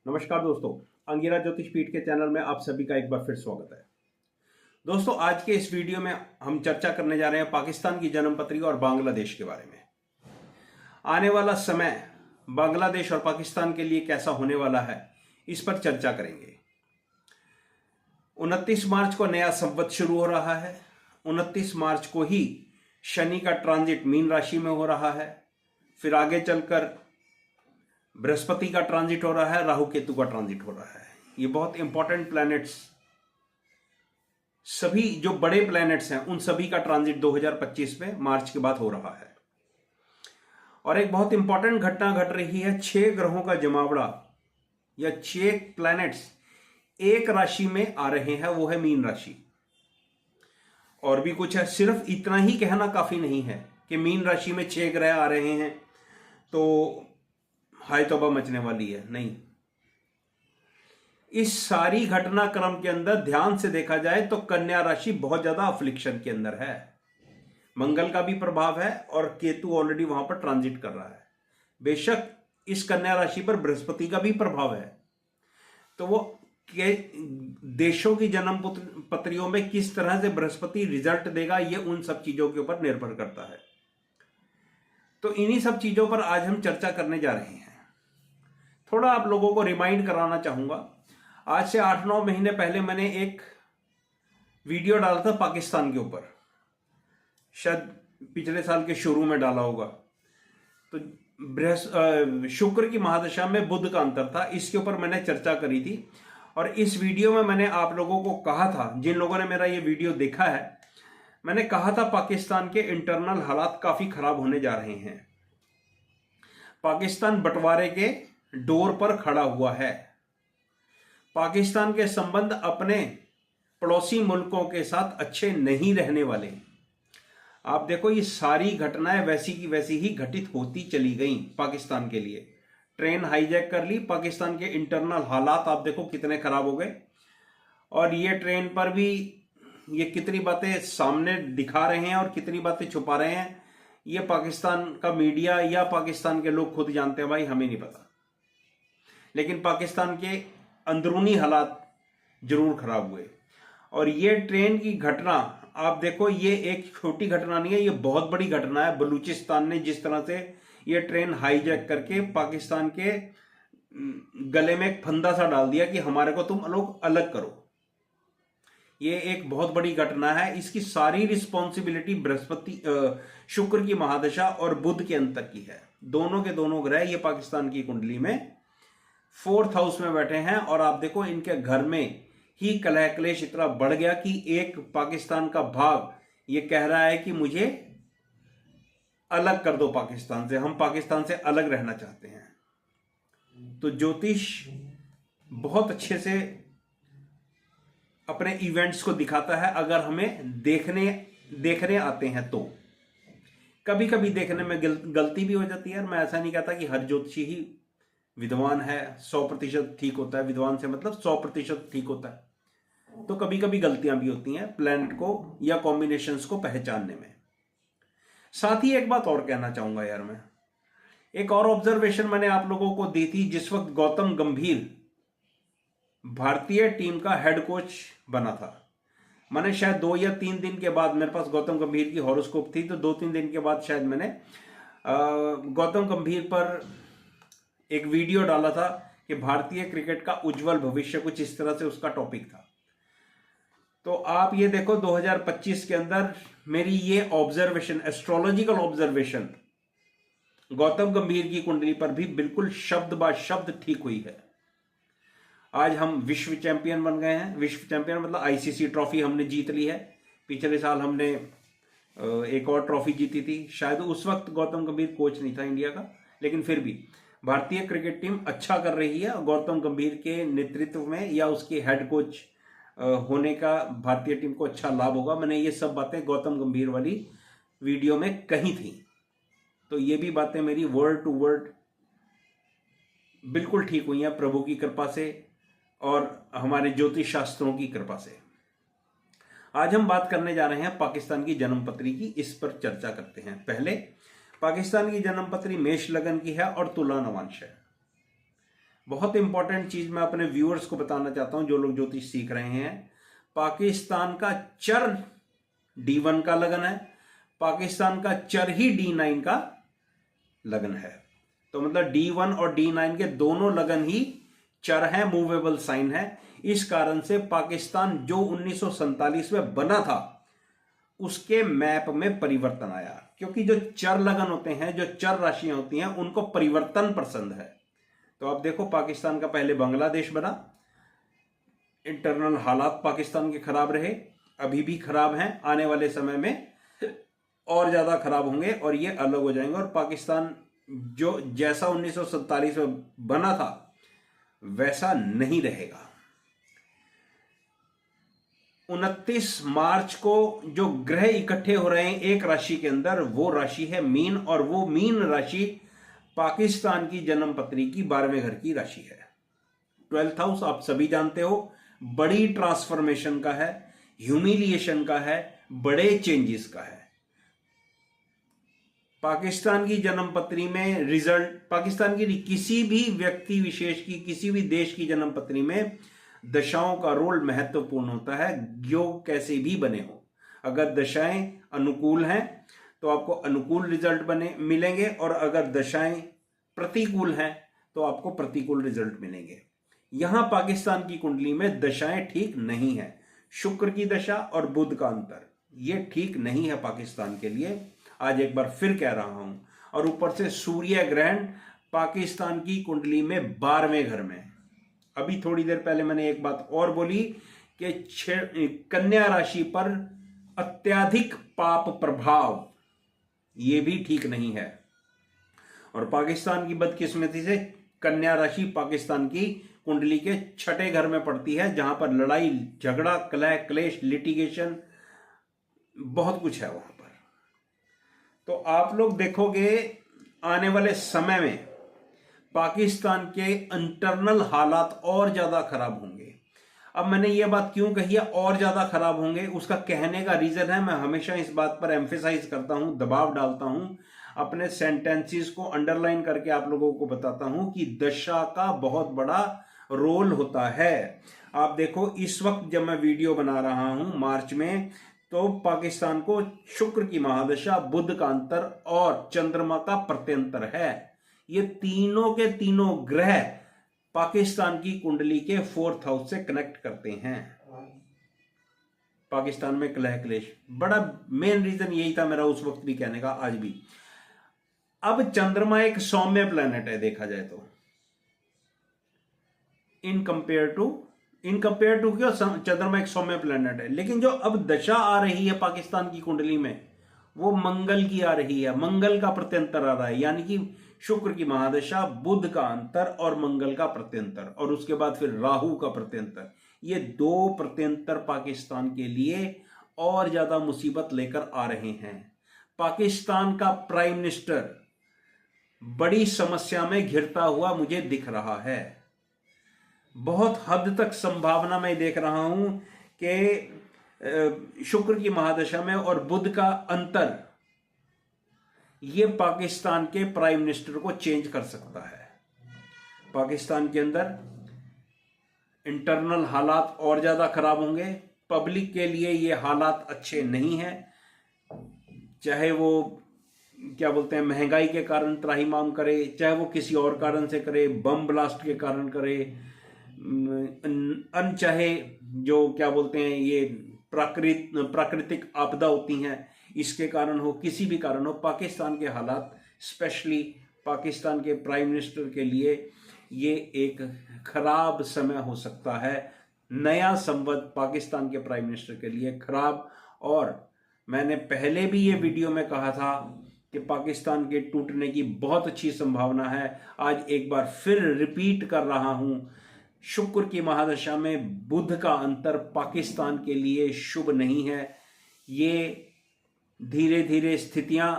नमस्कार दोस्तों, अंगिरा ज्योतिष पीठ के चैनल में आप सभी का एक बार फिर स्वागत है। दोस्तों, आज के इस वीडियो में हम चर्चा करने जा रहे हैं पाकिस्तान की जन्म पत्रिका और बांग्लादेश के बारे में। आने वाला समय बांग्लादेश और पाकिस्तान के लिए कैसा होने वाला है, इस पर चर्चा करेंगे। 29 मार्च को नया संवत शुरू हो रहा है। 29 मार्च को ही शनि का ट्रांजिट मीन राशि में हो रहा है। फिर आगे चलकर बृहस्पति का ट्रांजिट हो रहा है, राहु केतु का ट्रांजिट हो रहा है। ये बहुत इंपॉर्टेंट प्लैनेट्स, सभी जो बड़े प्लैनेट्स हैं उन सभी का ट्रांजिट 2025 में मार्च के बाद हो रहा है। और एक बहुत इंपॉर्टेंट घटना घट रही है। 6 ग्रहों का जमावड़ा या 6 प्लैनेट्स एक राशि में आ रहे हैं, वो है मीन राशि। और भी कुछ है, सिर्फ इतना ही कहना काफी नहीं है कि मीन राशि में 6 ग्रह आ रहे हैं तो हाय तौबा मचने वाली है। नहीं, इस सारी घटनाक्रम के अंदर ध्यान से देखा जाए तो कन्या राशि बहुत ज्यादा अफ्लिक्शन के अंदर है। मंगल का भी प्रभाव है और केतु ऑलरेडी वहां पर ट्रांजिट कर रहा है। बेशक इस कन्या राशि पर बृहस्पति का भी प्रभाव है, तो वो देशों की जन्म पत्रियों में किस तरह से बृहस्पति रिजल्ट देगा, ये उन सब चीजों के ऊपर निर्भर करता है। तो इन्हीं सब चीजों पर आज हम चर्चा करने जा रहे हैं। थोड़ा आप लोगों को रिमाइंड कराना चाहूंगा। आज से 8-9 महीने पहले मैंने एक वीडियो डाला था पाकिस्तान के ऊपर, शायद पिछले साल के शुरू में डाला होगा। तो शुक्र की महादशा में बुध का अंतर था, इसके ऊपर मैंने चर्चा करी थी। और इस वीडियो में मैंने आप लोगों को कहा था, जिन लोगों ने मेरा ये वीडियो देखा है, मैंने कहा था पाकिस्तान के इंटरनल हालात काफी खराब होने जा रहे हैं। पाकिस्तान बंटवारे के डोर पर खड़ा हुआ है। पाकिस्तान के संबंध अपने पड़ोसी मुल्कों के साथ अच्छे नहीं रहने वाले। आप देखो, ये सारी घटनाएं वैसी की वैसी ही घटित होती चली गई पाकिस्तान के लिए। ट्रेन हाईजैक कर ली, पाकिस्तान के इंटरनल हालात आप देखो कितने खराब हो गए। और ये ट्रेन पर भी ये कितनी बातें सामने दिखा रहे हैं और कितनी बातें छुपा रहे हैं, ये पाकिस्तान का मीडिया या पाकिस्तान के लोग खुद जानते हैं, भाई हमें नहीं पता। लेकिन पाकिस्तान के अंदरूनी हालात जरूर खराब हुए। और ये ट्रेन की घटना आप देखो, ये एक छोटी घटना नहीं है, ये बहुत बड़ी घटना है। बलूचिस्तान ने जिस तरह से ये ट्रेन हाईजैक करके पाकिस्तान के गले में एक फंदा सा डाल दिया कि हमारे को तुम लोग अलग करो, ये एक बहुत बड़ी घटना है। इसकी सारी रिस्पॉन्सिबिलिटी बृहस्पति, शुक्र की महादशा और बुध के अंतर की है। दोनों के दोनों ग्रह ये पाकिस्तान की कुंडली में 4th हाउस में बैठे हैं। और आप देखो, इनके घर में ही कलह क्लेश इतना बढ़ गया कि एक पाकिस्तान का भाग ये कह रहा है कि मुझे अलग कर दो पाकिस्तान से, हम पाकिस्तान से अलग रहना चाहते हैं। तो ज्योतिष बहुत अच्छे से अपने इवेंट्स को दिखाता है, अगर हमें देखने आते हैं तो। कभी कभी देखने में गलती भी हो जाती है। और मैं ऐसा नहीं कहता कि हर ज्योतिषी ही विद्वान है, 100% ठीक होता है। विद्वान से मतलब 100% ठीक होता है। तो कभी कभी गलतियां भी होती हैं प्लैनेट को या कॉम्बिनेशंस को पहचानने में। साथ ही एक बात और कहना चाहूंगा यार, मैं एक और ऑब्जर्वेशन मैंने आप लोगों को दी थी। जिस वक्त गौतम गंभीर भारतीय टीम का हेड कोच बना था, मैंने शायद 2 या 3 दिन के बाद, मेरे पास गौतम गंभीर की हॉरोस्कोप थी, तो 2-3 दिन के बाद शायद मैंने गौतम गंभीर पर एक वीडियो डाला था कि भारतीय क्रिकेट का उज्जवल भविष्य, कुछ इस तरह से उसका टॉपिक था। तो आप ये देखो, 2025 के अंदर मेरी ये ऑब्जर्वेशन, एस्ट्रोलॉजिकल ऑब्जर्वेशन गौतम गंभीर की कुंडली पर भी बिल्कुल शब्द बा शब्द ठीक हुई है। आज हम विश्व चैंपियन बन गए हैं। विश्व चैंपियन मतलब आईसीसी ट्रॉफी हमने जीत ली है। पिछले साल हमने एक और ट्रॉफी जीती थी। शायद उस वक्त गौतम गंभीर कोच नहीं था इंडिया का, लेकिन फिर भी भारतीय क्रिकेट टीम अच्छा कर रही है। गौतम गंभीर के नेतृत्व में या उसके हेड कोच होने का भारतीय टीम को अच्छा लाभ होगा। मैंने ये सब बातें गौतम गंभीर वाली वीडियो में कही थी। तो ये भी बातें मेरी वर्ड टू वर्ड बिल्कुल ठीक हुई हैं प्रभु की कृपा से और हमारे ज्योतिष शास्त्रों की कृपा से। आज हम बात करने जा रहे हैं पाकिस्तान की जन्मपत्री की, इस पर चर्चा करते हैं। पहले पाकिस्तान की जन्मपत्री मेष लगन की है और तुला नवांश है। बहुत इंपॉर्टेंट चीज मैं अपने व्यूअर्स को बताना चाहता हूं जो लोग ज्योतिष सीख रहे हैं। पाकिस्तान का चर D1 का लगन है, पाकिस्तान का चर ही D9 का लगन है। तो मतलब D1 और D9 के दोनों लगन ही चर है, मूवेबल साइन है। इस कारण से पाकिस्तान जो 1947 में बना था उसके मैप में परिवर्तन आया, क्योंकि जो चर लगन होते हैं, जो चर राशियां होती हैं, उनको परिवर्तन पसंद है। तो आप देखो पाकिस्तान का पहले बांग्लादेश बना, इंटरनल हालात पाकिस्तान के खराब रहे, अभी भी खराब हैं, आने वाले समय में और ज्यादा खराब होंगे और ये अलग हो जाएंगे। और पाकिस्तान जो जैसा 1947 में बना था वैसा नहीं रहेगा। 29 मार्च को जो ग्रह इकट्ठे हो रहे हैं एक राशि के अंदर, वो राशि है मीन, और वो मीन राशि पाकिस्तान की जन्म पत्री की 12वें घर की राशि है। 12th हाउस आप सभी जानते हो, बड़ी ट्रांसफॉर्मेशन का है, ह्यूमिलिएशन का है, बड़े चेंजेस का है। पाकिस्तान की जन्म पत्री में रिजल्ट, पाकिस्तान की किसी भी व्यक्ति विशेष की, किसी भी देश की जन्म पत्री में दशाओं का रोल महत्वपूर्ण होता है, योग कैसे भी बने हो। अगर दशाएं अनुकूल हैं तो आपको अनुकूल रिजल्ट बने मिलेंगे, और अगर दशाएं प्रतिकूल हैं तो आपको प्रतिकूल रिजल्ट मिलेंगे। यहां पाकिस्तान की कुंडली में दशाएं ठीक नहीं है। शुक्र की दशा और बुध का अंतर ये ठीक नहीं है पाकिस्तान के लिए, आज एक बार फिर कह रहा हूं। और ऊपर से सूर्य ग्रहण पाकिस्तान की कुंडली में 12वें घर में। अभी थोड़ी देर पहले मैंने एक बात और बोली कि कन्या राशि पर अत्यधिक पाप प्रभाव, ये भी ठीक नहीं है। और पाकिस्तान की बदकिस्मती से कन्या राशि पाकिस्तान की कुंडली के 6ठे घर में पड़ती है, जहां पर लड़ाई झगड़ा, कलह क्लेश, लिटिगेशन बहुत कुछ है वहां पर। तो आप लोग देखोगे आने वाले समय में पाकिस्तान के इंटरनल हालात और ज्यादा खराब होंगे। अब मैंने ये बात क्यों कही है और ज्यादा खराब होंगे, उसका कहने का रीजन है, मैं हमेशा इस बात पर एम्फेसाइज करता हूं, दबाव डालता हूं, अपने सेंटेंसेस को अंडरलाइन करके आप लोगों को बताता हूं कि दशा का बहुत बड़ा रोल होता है। आप देखो इस वक्त जब मैं वीडियो बना रहा हूं मार्च में, तो पाकिस्तान को शुक्र की महादशा, बुध का अंतर और चंद्रमा का प्रत्यंतर है। ये तीनों के तीनों ग्रह पाकिस्तान की कुंडली के 4th हाउस से कनेक्ट करते हैं। पाकिस्तान में कलह क्लेश, बड़ा मेन रीजन यही था मेरा उस वक्त भी कहने का, आज भी। अब चंद्रमा एक सौम्य प्लेनेट है देखा जाए तो, इन कंपेयर टू क्यों, चंद्रमा एक सौम्य प्लेनेट है, लेकिन जो अब दशा आ रही है पाकिस्तान की कुंडली में वो मंगल की आ रही है, मंगल का प्रत्यंतर आ रहा है, यानी कि शुक्र की महादशा, बुध का अंतर और मंगल का प्रत्यंतर, और उसके बाद फिर राहु का प्रत्यंतर। ये दो प्रत्यंतर पाकिस्तान के लिए और ज्यादा मुसीबत लेकर आ रहे हैं। पाकिस्तान का प्राइम मिनिस्टर बड़ी समस्या में घिरता हुआ मुझे दिख रहा है। बहुत हद तक संभावना मैं देख रहा हूं कि शुक्र की महादशा में और बुध का अंतर ये पाकिस्तान के प्राइम मिनिस्टर को चेंज कर सकता है। पाकिस्तान के अंदर इंटरनल हालात और ज्यादा खराब होंगे, पब्लिक के लिए ये हालात अच्छे नहीं हैं, चाहे वो क्या बोलते हैं महंगाई के कारण त्राहिमाम करे, चाहे वो किसी और कारण से करे, बम ब्लास्ट के कारण करे, अनचाहे जो क्या बोलते हैं ये प्राकृतिक आपदा होती हैं इसके कारण हो, किसी भी कारण हो, पाकिस्तान के हालात, स्पेशली पाकिस्तान के प्राइम मिनिस्टर के लिए ये एक खराब समय हो सकता है। नया संवत पाकिस्तान के प्राइम मिनिस्टर के लिए खराब। और मैंने पहले भी ये वीडियो में कहा था कि पाकिस्तान के टूटने की बहुत अच्छी संभावना है। आज एक बार फिर रिपीट कर रहा हूं, शुक्र की महादशा में बुध का अंतर पाकिस्तान के लिए शुभ नहीं है। ये धीरे धीरे स्थितियां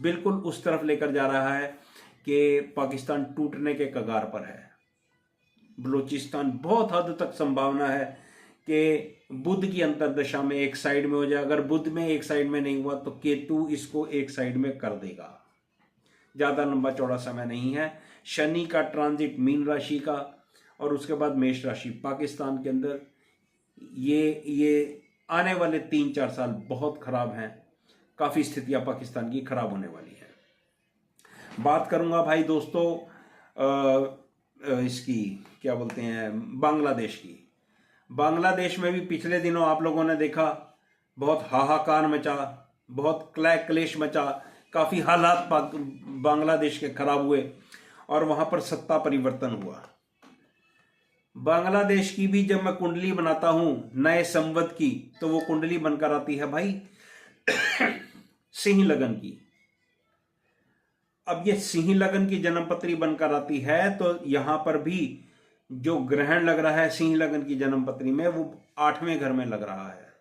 बिल्कुल उस तरफ लेकर जा रहा है कि पाकिस्तान टूटने के कगार पर है। बलूचिस्तान बहुत हद तक संभावना है कि बुध की अंतरदशा में एक साइड में हो जाए। अगर बुध में एक साइड में नहीं हुआ तो केतु इसको एक साइड में कर देगा। ज्यादा लंबा चौड़ा समय नहीं है। शनि का ट्रांजिट मीन राशि का, और उसके बाद मेष राशि पाकिस्तान के अंदर। ये आने वाले 3-4 साल बहुत खराब हैं, काफ़ी स्थितियां पाकिस्तान की खराब होने वाली हैं। बात करूंगा भाई दोस्तों इसकी क्या बोलते हैं, बांग्लादेश की। बांग्लादेश में भी पिछले दिनों आप लोगों ने देखा बहुत हाहाकार मचा, बहुत क्लेश मचा, काफ़ी हालात बांग्लादेश के खराब हुए और वहाँ पर सत्ता परिवर्तन हुआ। बांग्लादेश की भी जब मैं कुंडली बनाता हूँ नए संवत की, तो वो कुंडली बनकर आती है भाई सिंह लगन की। अब ये सिंह लगन की जन्मपत्री बनकर आती है, तो यहां पर भी जो ग्रहण लग रहा है सिंह लगन की जन्मपत्री में, वो 8वें घर में लग रहा है।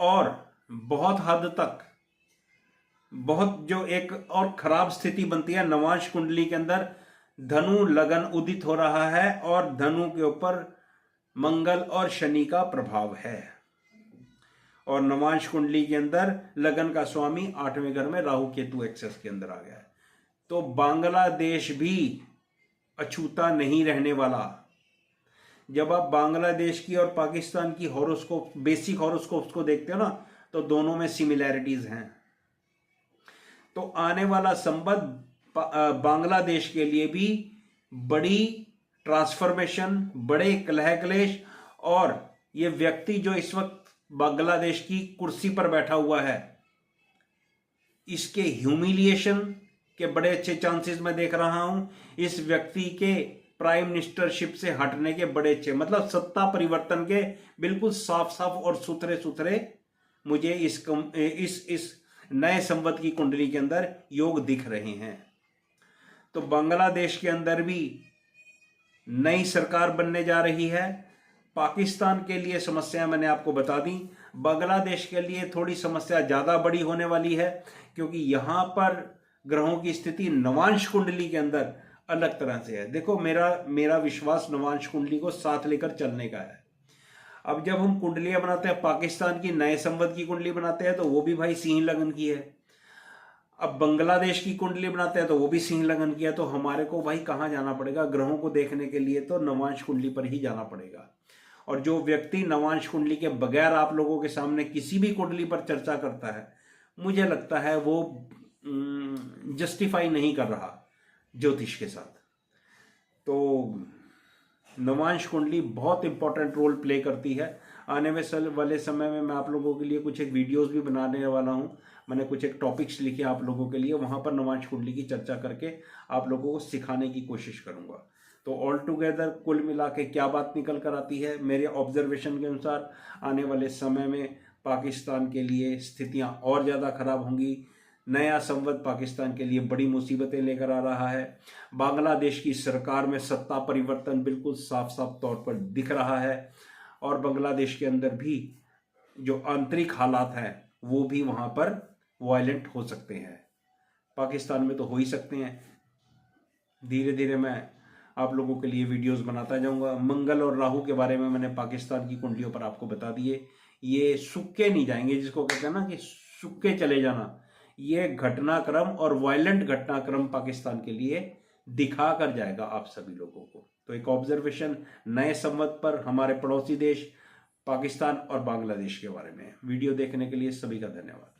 और बहुत हद तक बहुत जो एक और खराब स्थिति बनती है नवांश कुंडली के अंदर, धनु लगन उदित हो रहा है और धनु के ऊपर मंगल और शनि का प्रभाव है, और नवांश कुंडली के अंदर लगन का स्वामी 8वें घर में राहु केतु एक्सेस के अंदर आ गया है। तो बांग्लादेश भी अछूता नहीं रहने वाला। जब आप बांग्लादेश की और पाकिस्तान की हॉरोस्कोप, बेसिक हॉरोस्कोप्स को देखते हो ना, तो दोनों में सिमिलैरिटीज हैं। तो आने वाला संबंध बांग्लादेश के लिए भी बड़ी ट्रांसफॉर्मेशन, बड़े कलह क्लेश, और ये व्यक्ति जो इस वक्त बांग्लादेश की कुर्सी पर बैठा हुआ है, इसके ह्यूमिलिएशन के बड़े अच्छे चांसेस मैं देख रहा हूं। इस व्यक्ति के प्राइम मिनिस्टरशिप से हटने के बड़े अच्छे, मतलब सत्ता परिवर्तन के बिल्कुल साफ साफ और सुथरे सुथरे मुझे इस नए संवत की कुंडली के अंदर योग दिख रहे हैं। तो बांग्लादेश के अंदर भी नई सरकार बनने जा रही है। पाकिस्तान के लिए समस्याएं मैंने आपको बता दी, बांग्लादेश के लिए थोड़ी समस्या ज्यादा बड़ी होने वाली है, क्योंकि यहां पर ग्रहों की स्थिति नवांश कुंडली के अंदर अलग तरह से है। देखो मेरा विश्वास नवांश कुंडली को साथ लेकर चलने का है। अब जब हम कुंडलियां बनाते हैं, पाकिस्तान की नए संवत की कुंडली बनाते हैं, तो वो भी भाई सिंह लगन की है। अब बांग्लादेश की कुंडली बनाते हैं तो वो भी सिंह लगन की है। तो हमारे को भाई कहाँ जाना पड़ेगा ग्रहों को देखने के लिए? तो नवांश कुंडली पर ही जाना पड़ेगा। और जो व्यक्ति नवांश कुंडली के बगैर आप लोगों के सामने किसी भी कुंडली पर चर्चा करता है, मुझे लगता है वो जस्टिफाई नहीं कर रहा ज्योतिष के साथ। तो नवांश कुंडली बहुत इंपॉर्टेंट रोल प्ले करती है। आने वाले समय में मैं आप लोगों के लिए कुछ एक वीडियोस भी बनाने वाला हूं। मैंने कुछ एक टॉपिक्स लिखे आप लोगों के लिए, वहां पर नवांश कुंडली की चर्चा करके आप लोगों को सिखाने की कोशिश करूंगा। तो ऑल टुगेदर कुल मिला के क्या बात निकल कर आती है, मेरे ऑब्जर्वेशन के अनुसार आने वाले समय में पाकिस्तान के लिए स्थितियां और ज़्यादा खराब होंगी। नया संवत पाकिस्तान के लिए बड़ी मुसीबतें लेकर आ रहा है। बांग्लादेश की सरकार में सत्ता परिवर्तन बिल्कुल साफ साफ तौर पर दिख रहा है, और बांग्लादेश के अंदर भी जो आंतरिक हालात हैं वो भी वहाँ पर वायलेंट हो सकते हैं। पाकिस्तान में तो हो ही सकते हैं। धीरे धीरे मैं आप लोगों के लिए वीडियोस बनाता जाऊंगा। मंगल और राहु के बारे में मैंने पाकिस्तान की कुंडलियों पर आपको बता दिए। ये सुक्के नहीं जाएंगे, जिसको कहते हैं ना कि सुक्के चले जाना। ये घटनाक्रम और वायलेंट घटनाक्रम पाकिस्तान के लिए दिखा कर जाएगा आप सभी लोगों को। तो एक ऑब्जर्वेशन नए संवत पर हमारे पड़ोसी देश पाकिस्तान और बांग्लादेश के बारे में। वीडियो देखने के लिए सभी का धन्यवाद।